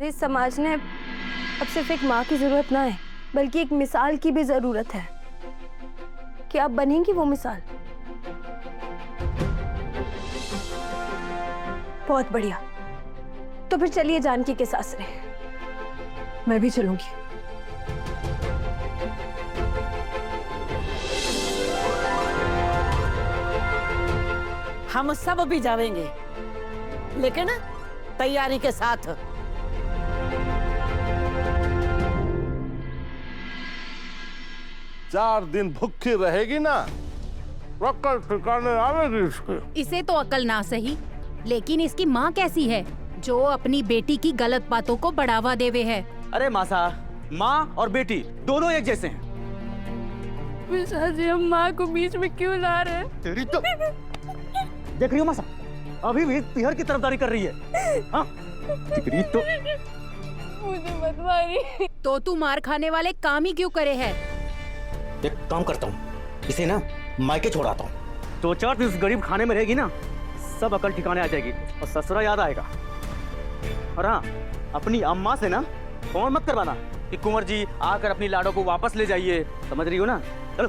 इस समाज ने अब सिर्फ एक माँ की जरूरत ना है, बल्कि एक मिसाल की भी जरूरत है। क्या आप बनेंगी वो मिसाल? बहुत बढ़िया। तो फिर चलिए जानकी के सासरे। मैं भी चलूंगी। हम सब भी जाएंगे, लेकिन तैयारी के साथ। चार दिन भूखी रहेगी ना, अक्ल ठिकाने आवेगी इसके। इसे तो अकल ना सही, लेकिन इसकी माँ कैसी है जो अपनी बेटी की गलत बातों को बढ़ावा देवे है। अरे मासा, माँ और बेटी दोनों एक जैसे हैं। विशाल जी, हम माँ को बीच में क्यों ला रहे हैं? तेरी तो देख रही हो मासा, अभी भी पीहर की तरफदारी कर रही है। हाँ? दिकरी तो मुझे मत मारिए। तो तू मार खाने वाले काम ही क्यों करे है? एक काम करता हूँ, इसे ना मायके छोड़ाता हूँ। 2-4 दिन इस गरीब खाने में रहेगी ना, सब अकल ठिकाने आ जाएगी और ससुरा याद आएगा। और हाँ, अपनी अम्मा से ना फोन मत करवाना कि कुंवर जी आकर अपनी लाडो को वापस ले जाइए, समझ रही हो ना? चलो।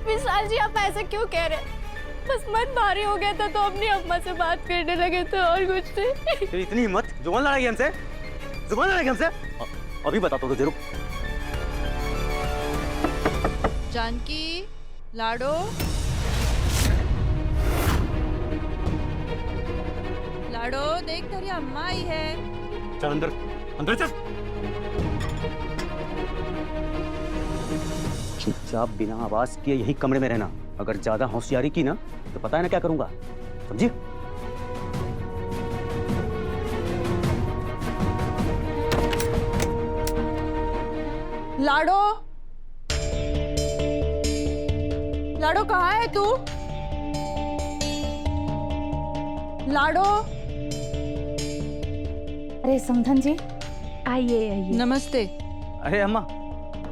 विशाल जी, आप ऐसे क्यों कह रहे हैं? बस मन भारी हो गया था तो अपनी अम्मा से बात करने लगे थे, और कुछ नहीं। तेरी इतनी हिम्मत, जुबान लड़ाएगी हमसे? जुबान लड़ाएगी हमसे? अभी बताता हूँ, जरूर। जानकी, लाडो, लाडो, देख तेरी अम्मा आई है। चल अंदर, अंदर चल। चुपचाप बिना आवाज किए यही कमरे में रहना। अगर ज्यादा होशियारी की ना तो पता है ना क्या करूंगा, समझी? लाडो, लाडो कहाँ है तू? लाडो। अरे समधन जी, आइए आइए। नमस्ते। अरे अम्मा,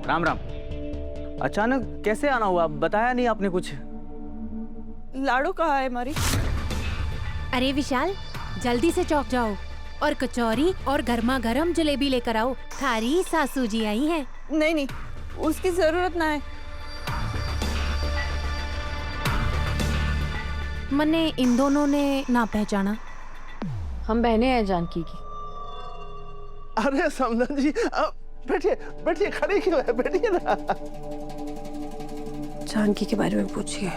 राम राम। अचानक कैसे आना हुआ, बताया नहीं आपने कुछ? लाडो कहाँ है हमारी? अरे विशाल, जल्दी से चौक जाओ और कचौरी और गर्मा गर्म जलेबी लेकर आओ। थारी सासू जी आई हैं। नहीं नहीं, उसकी जरूरत ना है। मने इन दोनों ने ना पहचाना। हम बहनें हैं जानकी की। अरे समधन जी, बैठिए बैठिए, खड़ी क्यों है? बैठिए ना। जानकी के बारे में पूछिए।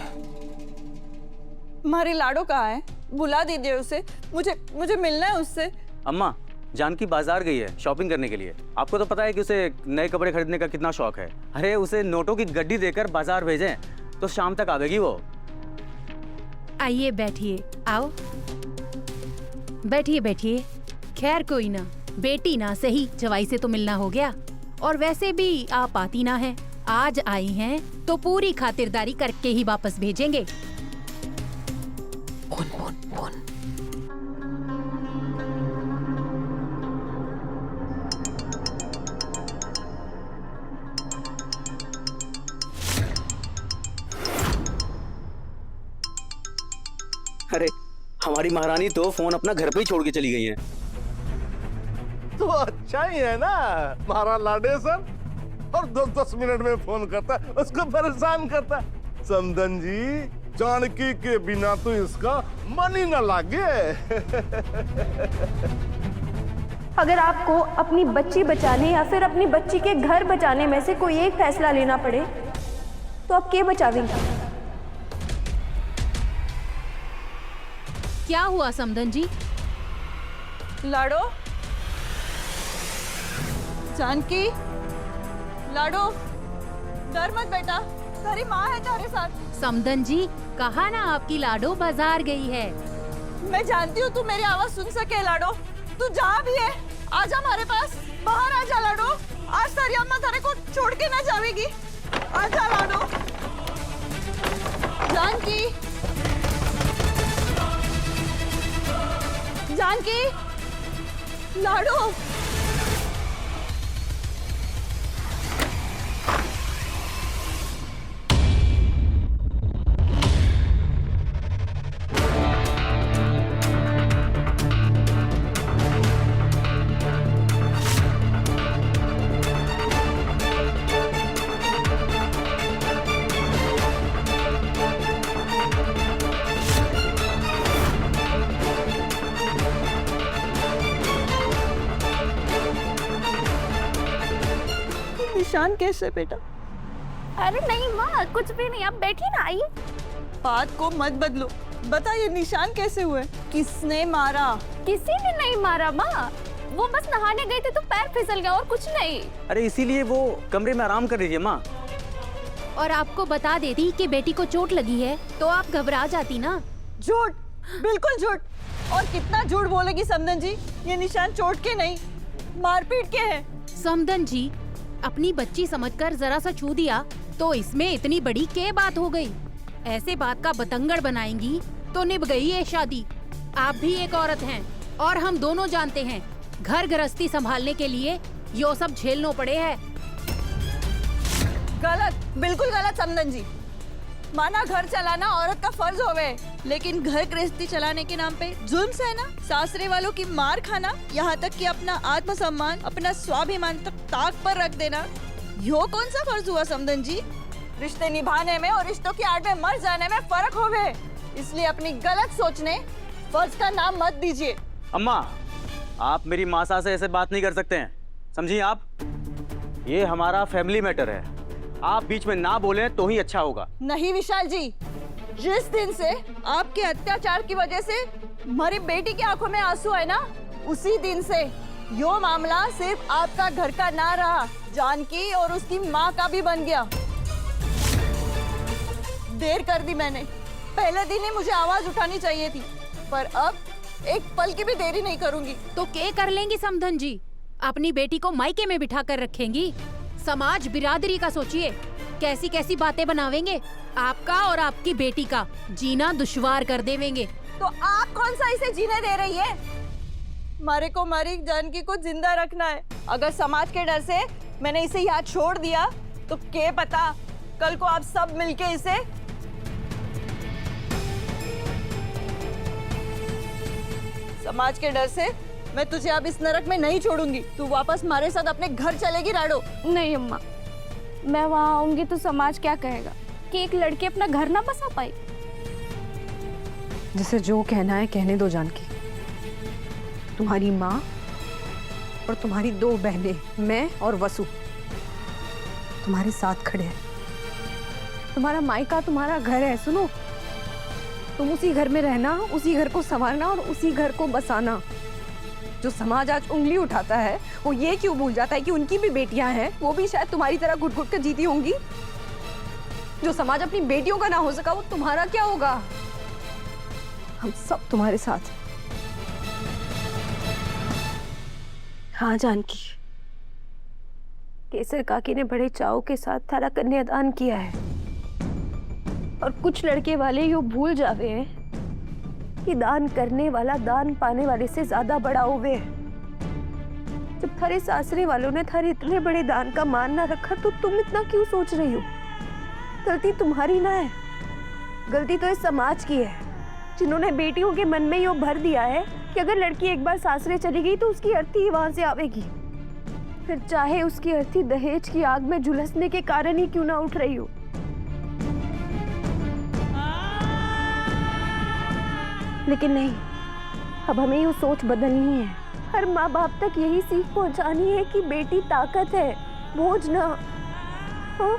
हमारी लाडो कहाँ है? बुला दीजिए उसे, मुझे मिलना है उससे। अम्मा, जानकी बाजार गई है शॉपिंग करने के लिए। आपको तो पता है कि उसे नए कपड़े खरीदने का कितना शौक है। अरे उसे नोटों की गड्डी देकर बाजार भेजें तो शाम तक आवेगी वो। आइए बैठिए, आओ बैठिए बैठिए। खैर कोई ना, बेटी ना सही जवाई से तो मिलना हो गया। और वैसे भी आप आती ना है, आज आई हैं तो पूरी खातिरदारी करके ही वापस भेजेंगे। Phone phone phone. अरे हमारी महारानी तो फोन अपना घर पे ही छोड़ के चली गई हैं। तो अच्छा ही है ना, हमारा लाडेसर और 10-10 मिनट में फोन करता है, उसको परेशान करता है। समधन जी, जानकी के बिना तो इसका मन ही न लागे। अगर आपको अपनी बच्ची बचाने या फिर अपनी बच्ची के घर बचाने में से कोई एक फैसला लेना पड़े तो आप क्या बचावेंगे? क्या हुआ समधन जी? लाडो, जानकी, लाडो, डर मत बेटा, तेरी माँ है तेरे साथ। समधन जी, कहा ना आपकी लाडो बाजार गई है। मैं जानती हूँ तू मेरी आवाज सुन सके। लाडो, तू जहाँ भी है आजा हमारे पास, बाहर आजा लाडो। आज तेरी अम्मा तेरे को छोड़ के ना जाएगी। आजा लाडो। जानकी, जानकी, लाडो। निशान कैसे बेटा? अरे नहीं माँ, कुछ भी नहीं, आप बैठिए ना, आइए। बात को मत बदलो, बता ये निशान कैसे हुए? किसने मारा? किसी ने नहीं मारा माँ, वो बस नहाने गए थे तो पैर फिसल गया और कुछ नहीं। अरे इसीलिए वो कमरे में आराम कर रही है माँ। और आपको बता देती कि बेटी को चोट लगी है तो आप घबरा जाती ना। झूठ, बिल्कुल झूठ। और कितना झूठ बोलेगी समधन जी? ये निशान चोट के नहीं, मारपीट के हैं। समधन जी, अपनी बच्ची समझकर जरा सा छू दिया तो इसमें इतनी बड़ी क्या बात हो गई? ऐसे बात का बतंगड़ बनाएंगी तो निभ गई ये शादी। आप भी एक औरत हैं और हम दोनों जानते हैं घर गृहस्थी संभालने के लिए यो सब झेलना पड़े है। गलत, बिल्कुल गलत समधन जी। माना घर चलाना औरत का फर्ज होवे, लेकिन घर गृहस्थी चलाने के नाम पे जुल्म सहना, सासरे वालों की मार खाना, यहाँ तक कि अपना आत्मसम्मान, अपना स्वाभिमान तक ताक पर रख देना, यो कौन सा फर्ज हुआ समधन जी? रिश्ते निभाने में और रिश्तों की आड़ में मर जाने में फर्क होवे। इसलिए अपनी गलत सोचने फर्ज का नाम मत दीजिए। अम्मा, आप मेरी मासा से ऐसे बात नहीं कर सकते हैं, समझिए आप। ये हमारा फैमिली मैटर है, आप बीच में ना बोलें तो ही अच्छा होगा। नहीं विशाल जी, जिस दिन से आपके अत्याचार की वजह से हमारी बेटी की आंखों में आंसू आए ना, उसी दिन से यो मामला सिर्फ आपका घर का ना रहा, जानकी और उसकी माँ का भी बन गया। देर कर दी मैंने, पहले दिन ही मुझे आवाज उठानी चाहिए थी, पर अब एक पल की भी देरी नहीं करूंगी। तो क्या कर लेंगी समधन जी? अपनी बेटी को मायके में बिठा कर रखेंगी? समाज बिरादरी का सोचिए, कैसी कैसी बातें बनावेंगे। आपका और आपकी बेटी का जीना दुश्वार कर देवेंगे। तो आप कौन सा इसे जीने दे रही है? मारे को मारी, जानकी को जिंदा रखना है। अगर समाज के डर से मैंने इसे यहाँ छोड़ दिया तो क्या पता कल को आप सब मिलके इसे समाज के डर से मैं तुझे अब इस नरक में नहीं छोड़ूंगी। तू वापस हमारे साथ अपने घर चलेगी राडो। नहीं अम्मा, मैं वहाँ आऊंगी तो समाज क्या कहेगा कि एक लड़की अपना घर ना बसा पाई। जिसे जो कहना है कहने दो जानकी। तुम्हारी माँ और तुम्हारी 2 बहनें, मैं और वसु, तुम्हारे साथ खड़े हैं। तुम्हारा मायका तुम्हारा घर है, सुनो। तुम उसी घर में रहना, उसी घर को संभालना और उसी घर को बसाना। जो समाज आज उंगली उठाता है वो ये क्यों भूल जाता है कि उनकी भी बेटियां हैं, वो भी शायद तुम्हारी तरह घुट घुट कर जीती होंगी। जो समाज अपनी बेटियों का ना हो सका वो तुम्हारा क्या होगा? हम सब तुम्हारे साथ। हाँ जानकी, केसर काकी ने बड़े चाव के साथ थारा कन्यादान किया है, और कुछ लड़के वाले यूं भूल जावे हैं कि दान करने वाला दान पाने वाले से ज्यादा बड़ा होवे। जब थारे सासरे वालों ने थारे इतने बड़े दान का मान ना रखा तो तुम इतना क्यों सोच रही हो? गलती तुम्हारी ना है, गलती तो इस समाज की है, जिन्होंने बेटियों के मन में यो भर दिया है कि अगर लड़की एक बार सासरे चली गई तो उसकी अर्थी ही वहां से आवेगी, फिर चाहे उसकी अर्थी दहेज की आग में झुलसने के कारण ही क्यों ना उठ रही हो। लेकिन नहीं, अब हमें ये सोच बदलनी है। हर माँ बाप तक यही सीख पहुंचानी है कि बेटी ताकत है, बोझ ना। हाँ?